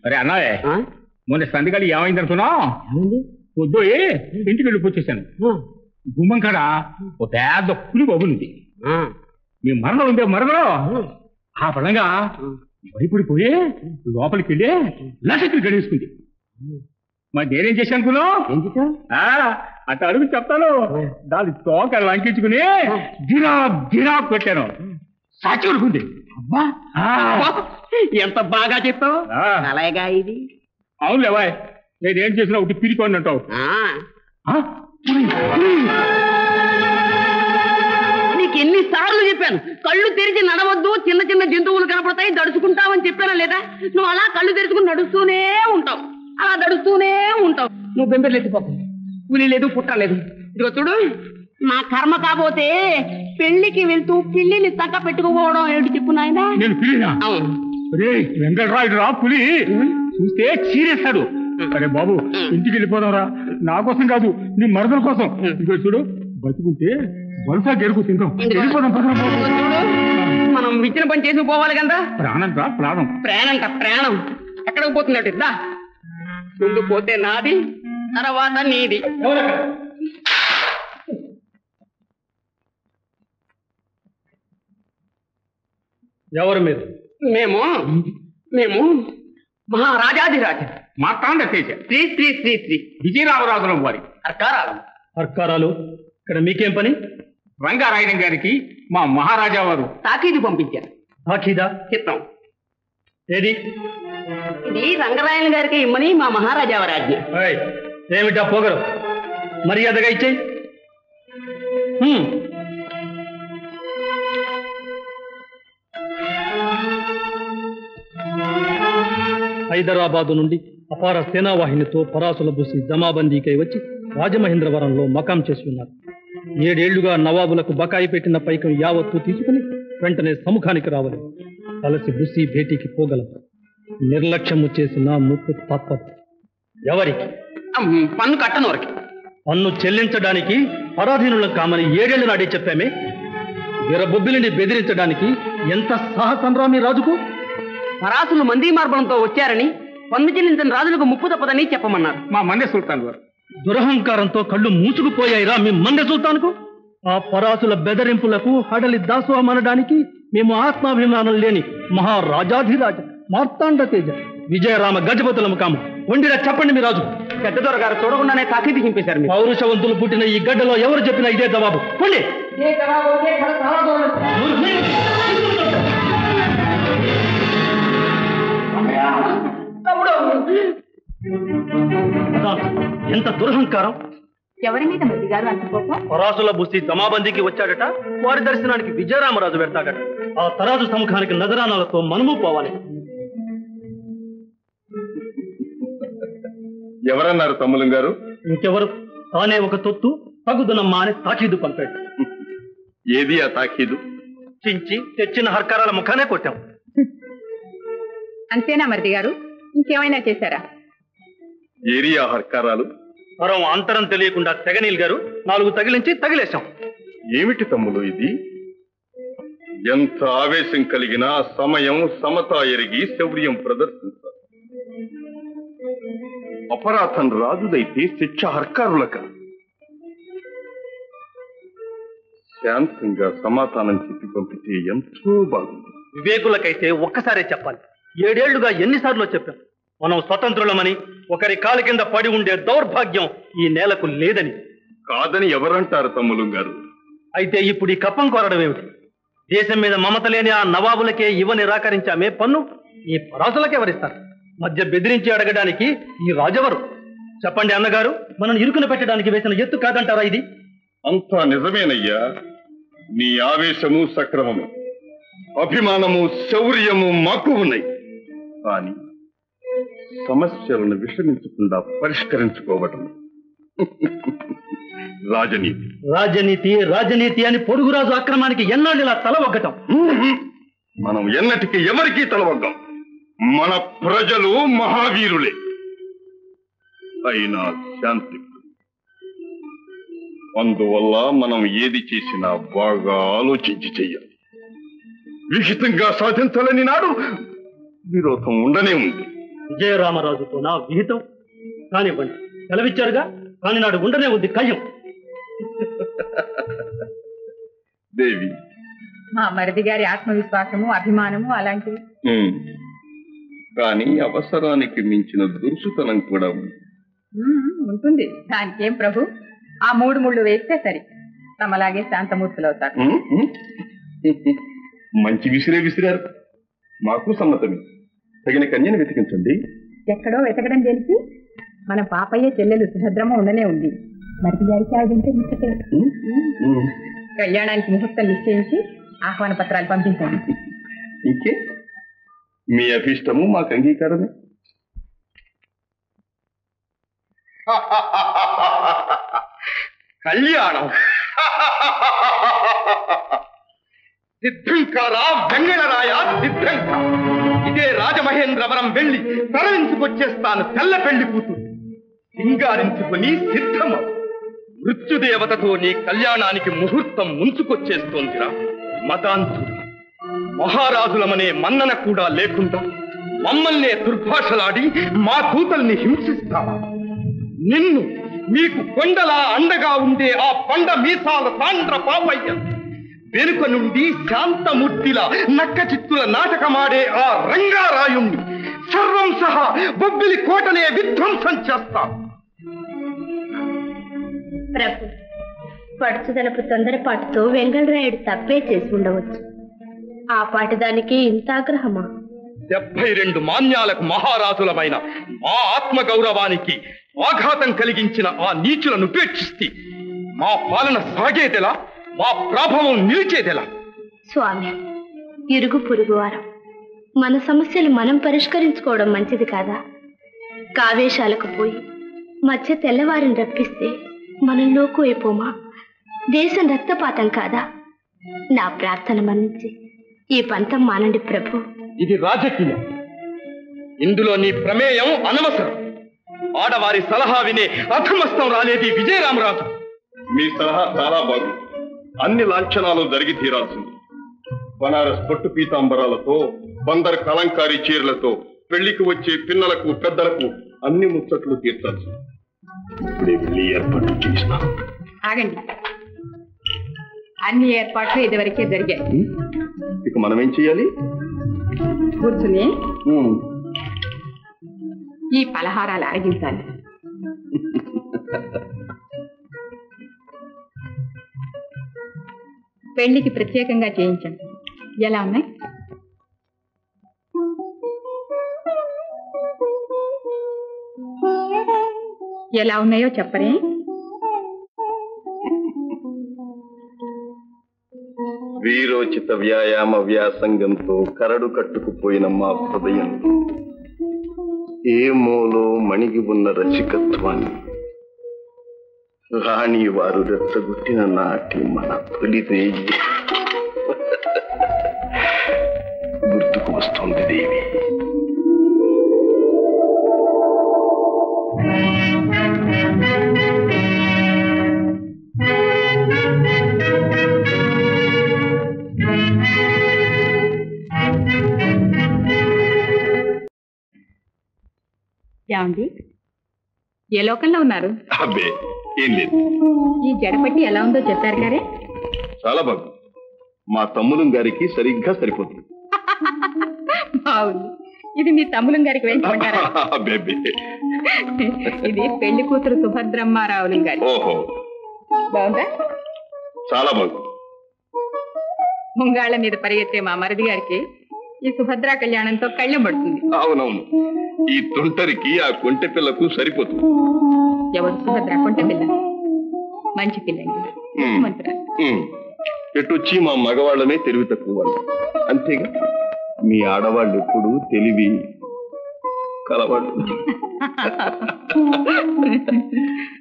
అరే అన్నాయే మొన్న సందిగాలి ఏమైంది అనుకున్నావు? పొద్దు ఇంటికి వెళ్ళిపోచ్చేసాను. గుమ్మం కాడ ఒక పెద్ద పులి బాబుంది. మీ మరణం ఉందే మరణం ఆ పడంగా భయపడిపోయి లోపలికి వెళ్ళి లసక్కి గడేసుకుంది. మరి నేనేం చేశాను అనుకున్నావు? అట్లా అడుగు చెప్తాను. దాని తోక లంకించుకుని గిరాక్ గిరాక్ పెట్టాను. సాచి ఉడుకుంది. ఎంత బాగా చెప్పావు. అలాగా ఇది అవునులేవా, నేనేం చేసినా ఒకటి పిరికోండి అంటావు. నీకు ఎన్నిసార్లు చెప్పాను కళ్ళు తెరిచి నడవద్దు, చిన్న చిన్న జంతువులు కనపడతాయి దడుచుకుంటావని చెప్పానా లేదా? నువ్వు అలా కళ్ళు తెరుచుకుని నడుస్తూనే ఉంటావు, అలా దడుస్తూనే ఉంటావు. నువ్వు బెంబెర్లు ఎత్తిపోకు. పులి లేదు పుట్ట లేదు. ఇదిగో చూడు, నా కర్మ కాకపోతే పెళ్లికి వెళ్తూ పిల్లిని తగ్గ పెట్టుకోవడం ఏమిటి చెప్పు నాయనా? నేను పిల్లినా? వెంకటరాయుడు రా పులి చూస్తే చీరేస్తాడు. అరే బాబు ఇంటికి వెళ్ళిపోదాంరా, నా కోసం కాదు నీ మరదల కోసం. ఇదిగో చూడు, బతుకుంటే వలస గెరుకు తింటాం. వెళ్ళిపోదాం. మనం ఇచ్చిన పని చేసి పోవాలి కదా. ప్రాణం రా ప్రాణం. ప్రాణంట ప్రాణం ఎక్కడికి పోతున్నట్టు ఇద్దా. ముందు పోతే నాది, తర్వాత నీది. ఎవరు మీరు? మేము మేము మహారాజాధిరాజు మార్తాండ తేజ శ్రీ శ్రీ శ్రీ శ్రీ విజయరామరాజులం వారి అర్కారాలు. అర్కారాలు ఇక్కడ మీకేం పని? రంగారాయణ గారికి మా మహారాజా వారు తాకీదు పంపించారు. తాకీదా? చిత్తం. ఏది? ఇది రంగరాయణ గారికి ఇమ్మని మా మహారాజా వారి ఆజ్ఞ. ఏమిటా పోగరు? మర్యాదగా ఇచ్చేయి. హైదరాబాదు నుండి అపార సేనావాహినితో పరాసుల బుసి జమాబందీకై వచ్చి రాజమహేంద్రవరంలో మకాం చేసి ఉన్నారు. 7 ఏళ్లుగా నవాబులకు బకాయి పెట్టిన పైకం యావత్తు తీసుకుని వెంటనే సముఖానికి రావాలి. కలిసి బుసి భేటీకి పోగలం. నిర్లక్ష్యము చేసిన ముప్పు తప్పదు. ఎవరికి? పన్ను కట్టనోరికి. పన్ను చెల్లించడానికి పరాధీనులకు కామని 7 ఏళ్ల నాడే చెప్పామే. వీరబొబ్బిలిని బెదిరించడానికి ఎంత సాహసం రామి రాజుకు? పరాసులు మందీ మార్బలంతో వచ్చారని, పన్ను చెల్లించిన రాజులకు ముప్పు తప్పదని చెప్పమన్నారు మా మండే సుల్తాన్ వారు. దురహంకారంతో కళ్ళు మూసుకుపోయాయిరా మీ మండే సుల్తాన్కు. ఆ పరాసుల బెదరింపులకు హడలి దాసోహమనడానికి మేము ఆత్మాభిమానం లేని మహారాజాధిరాజ మార్తాండ తేజ విజయరామ గజపతులము కాము. వండిరా చెప్పండి మీ రాజు. పెద్దదొర గారు చూడకుండానే తాకీదు చింపేశారు. పౌరుషవంతులు పుట్టిన ఈ గడ్డలో ఎవరు చెప్పినా ఇదే జవాబు. పండి ఎంత దురహంకారం! ఎవరి మీద మంది గారు అంత కోపం? పరాసుల బుసి జమాబందీకి వచ్చాడట. వారి దర్శనానికి విజయరామరాజు పెడతాడట. ఆ తరాజు సముఖానికి నజరానాలతో మనము పోవాలి. ఎవరన్నారు తమ్ములం గారు? ఇంకెవరు? తానే ఒక తొత్తు తగుదనమ్మా అని తాకీదు పంపాడు. ఏది ఆ తాకీదు? చించి తెచ్చిన హర్కారాల ముఖానే కొట్టాం. అంతేనా మరిది గారు? ఇంకేమైనా చేశారా? ఏరియా హర్కారాలు? మరం అంతరం తెలియకుండా తెగనీల్ గారు 4 తగిలించి తగిలేశాం. ఏమిటి తమ్ముడు ఇది? ఎంత ఆవేశం కలిగినా సమయం సమత ఎరిగి శౌర్యం ప్రదర్శించారు. అపరాధం రాజుదైతే శిక్ష హర్కారులక. శాంతంగా సమాధానం చెప్పి పంపితే ఎంతో బాగుంది. వివేకులకైతే ఒక్కసారే చెప్పాలి. 7 ఏళ్లుగా ఎన్నిసార్లు చెప్పాం మనం స్వతంత్రులమని. ఒకరి కాలి కింద పడి ఉండే దౌర్భాగ్యం ఈ నేలకు లేదని. కాదని ఎవరంటారు తమ్ములు గారు? అయితే ఇప్పుడు ఈ కప్పం కోరడం ఏమిటి? దేశం మీద మమత లేని ఆ నవాబులకే నిరాకరించామే పన్ను. ఈ పరాసులకే ఎవరిస్తారు? మధ్య బెదిరించి అడగడానికి ఈ రాజవరు. చెప్పండి అన్నగారు, మనం ఇరుకున పెట్టడానికి వేసిన ఎత్తు కాదంటారా ఇది? అంతా నిజమేనయ్యా. నీ ఆవేశము సక్రమము, అభిమానము శౌర్యము మాకు ఉన్నాయి. కానీ సమస్యలను విషమించకుండా పరిష్కరించుకోవటం రాజనీతి. రాజనీతి రాజనీతి అని పొడుగురాజు అక్రమానికి ఎన్నాళ్ళు ఇలా తల ఒగ్గటం? మనం ఎన్నటికీ ఎవరికీ తలవగ్గం. మన ప్రజలు మహావీరులే. అయినా శాంతి. అందువల్ల మనం ఏది చేసినా బాగా ఆలోచించి చెయ్యాలి. విహితంగా సాధించాలని నాడు విరోధం ఉండనే ఉంది. విజయరామరాజుతో నా విహితం కానివ్వండి, సెలవిచ్చారుగా, కానీ నాడు ఉండనే ఉంది కయ్యం. దేవి, మా మరిది గారి ఆత్మవిశ్వాసము అభిమానము అలాంటివి. కానీ అవసరానికి మించిన దురుసుతనం కూడా ఉంది. ఉంటుంది. దానికేం ప్రభు, ఆ 3 ముళ్ళు వేస్తే సరి, తమలాగే శాంతమూర్తులు అవుతారు. మంచి విసిరారు. మాకు సమ్మతమే. తగిన కన్యను వెతికించండి. ఎక్కడో వెతకడం తెలిసి మన పాపయ్య చెల్లెలు సుభద్రమ ఉండనే ఉంది. మరిది గారికి ఆడింటే ముచ్చటే. కళ్యాణానికి ముహూర్తం నిశ్చయించి ఆహ్వాన పత్రాలు పంపించండి. ఇంకే మీ అభిష్టము మాకు అంగీకారమే. కళ్యాణం సిద్ధంకారా వెంగళరాయ, సిద్ధంకా. ఇదే రాజమహేంద్రవరం వెళ్ళి తరలించుకొచ్చేస్తాను తెల్ల పెళ్లి కూతురు. సింగారించుకుని సిద్ధమ. మృత్యుదేవతతో నీ కళ్యాణానికి ముహూర్తం ముంచుకొచ్చేస్తోందిరా మతాంతుడు. మహారాజులమనే మన్నన కూడా లేకుండా మమ్మల్నే దుర్భాషలాడి మా దూతల్ని హింసిస్తావా? నిన్ను, మీకు కొండలా అండగా ఉండే ఆ పండ మీసాల సాంద్ర పాపయ్య, వెనుక నుండి శాంతమూర్తిలా నక్క చిత్తుల నాటకమాడే ఆ రంగారాయుణ్ణి సర్వం సహా బొబ్బిలి కోటనే విధ్వంసం చేస్తా. ప్రభు, పడుచుదలపు తొందరపాటుతో వెంగళరాయుడు తప్పే చేసి ఉండవచ్చు. ఆ పాటిదానికి ఇంత ఆగ్రహమా? 72 మాన్యాలకు మహారాజులమైన మా ఆత్మగౌరవానికి ఆఘాతం కలిగించిన ఆ నీచులను ఉపేక్షిస్తే మా పాలన సాగేదెలా? మా ప్రాభవం నిలిచేదెలా? స్వామి, ఇరుగు పొరుగు వారం మన సమస్యలు మనం పరిష్కరించుకోవడం మంచిది కాదా? కావేశాలకు పోయి మధ్య తెల్లవారిని రప్పిస్తే మనం లోకు అయిపోమా? దేశం రక్తపాతం కాదా? నా ప్రార్థన మన్నించి ఈ పంతం మానండి ప్రభు. ఇది రాజకీయం. ఇందులో నీ ప్రమేయం అనవసరం. ఆడవారి సలహా వినే అధమస్తం రాలేది విజయరామరాజు. మీ సలహా చాలా బాగుంది. అన్ని లాంఛనాలు జరిగి తీరాల్సింది. బనారస్ పట్టు పీతాంబరాలతో, బందర్ కలంకారీ చీరలతో పెళ్లికి వచ్చే పిన్నలకు పెద్దలకు అన్ని ముచ్చట్లు తీర్చాల్సింది. ఇప్పుడే పెళ్లి ఏర్పాట్లు చేసిన. ఆగండి, అన్ని ఏర్పాట్లు ఇదివరకే జరిగాయి. ఇక మనమేం చెయ్యాలి? కూర్చుని ఈ పలహారాలు అరగించాలి. పెళ్లికి ప్రత్యేకంగా చేయించండి. ఎలా ఉన్నాయి? ఎలా ఉన్నాయో చెప్పరే? వీరోచిత వ్యాయామ వ్యాసంగంతో కరడు కట్టుకుపోయిన మా హృదయం ఏ మూలో మణిగి ఉన్న రసికత్వాన్ని రాణి వారు రెచ్చగొట్టిన నాటి మన తొలిదే గుర్తుకు వస్తుంది దేవి. ఏమండి, ఏ లోకంలో ఉన్నారు? అబ్బే ఏం లేదు. ఈ జడపట్టి ఎలా ఉందో చెప్పారు గారే. చాలా బాగుంది. మా తమ్ములం గారికి సరిగ్గా సరిపోతుంది. బాగుంది. ఇది మీ తమ్ములం గారికి వేయించమంటారా? అబ్బే ఇది పెళ్లి కూతురు సుభద్రమ్మారావులు గారి. ఓహో, బాగుందా? చాలా బాగుంది. ముంగాళ్ల మీద పరిగెత్తే మా మరిది గారికి ఈ సుభద్రా కళ్యాణంతో కళ్ళెం పడుతుంది. అవునవును, ఈ తొంటరికి ఆ కొంటె పిల్లకు సరిపోతుంది. ఎవరు సుభద్ర? కొంటె పిల్ల. మంచి పిల్లండి, మంత్రాలు. ఎటొచ్చి మా మగవాళ్ళమే తెలివి తక్కువ వాళ్ళు. అంతేగా మీ ఆడవాళ్ళు ఎప్పుడు తెలివి కలవాళ్ళు.